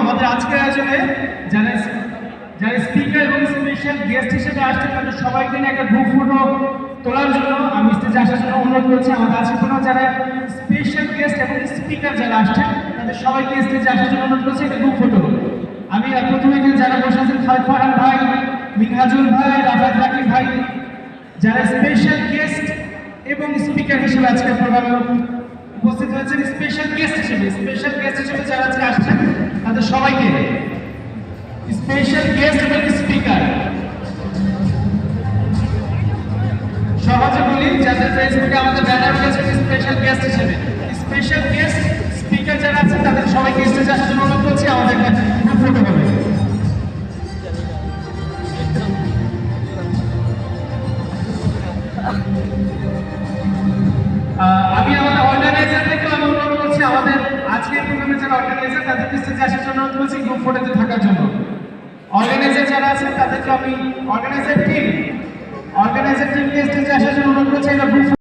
আমাদের আজকের আয়োজনে যারা যারা স্পিকার এবং স্পেশাল গেস্ট হিসেবে আসছেন তাদের সবাইকে নিয়ে একটা গ্রুপ ফটো তোলার জন্য আমি স্টেজে আসার জন্য অনুরোধ করছি। আমাদের আজকে কোনো যারা স্পেশাল গেস্ট এবং স্পিকার যারা আসছেন তাদের সবাইকে স্টেজে আসার জন্য অনুরোধ করছি একটা গ্রুপ ফটো। আমি প্রথমে এখানে যারা বসে আছেন খালেদ ফারহান ভাই, মিনহাজুল ভাই, রাফাত রাকিব ভাই, যারা স্পেশাল গেস্ট এবং স্পিকার হিসেবে আজকে প্রোগ্রামে উপস্থিত হয়েছেন, স্পেশাল গেস্ট হিসেবে যারা আজকে আসছেন তাদের সবাইকে স্পেশাল গেস্ট এবং স্পিকার সহজে বলি যাদের ফেসবুকে আমাদের ব্যানার রয়েছে স্পেশাল গেস্ট হিসেবে, স্পেশাল গেস্ট স্পিকার যারা আছেন তাদের সবাইকে স্টেজে আসার জন্য অনুরোধ করছি। আমাদের গ্রুপ ফটো হবে। আমি আমাদের অর্গানাইজারদেরকে অনুরোধ করছি আমাদের আজকের প্রোগ্রামে যারা অর্গানাইজার তাদেরকে স্টেজে আসার জন্য অনুরোধ করছি গ্রুপ ফটোতে থাকার জন্য। অর্গানাইজার যারা আছেন তাদেরকে আমি অর্গানাইজার টিমকে স্টেজে আসার জন্য অনুরোধ করছি।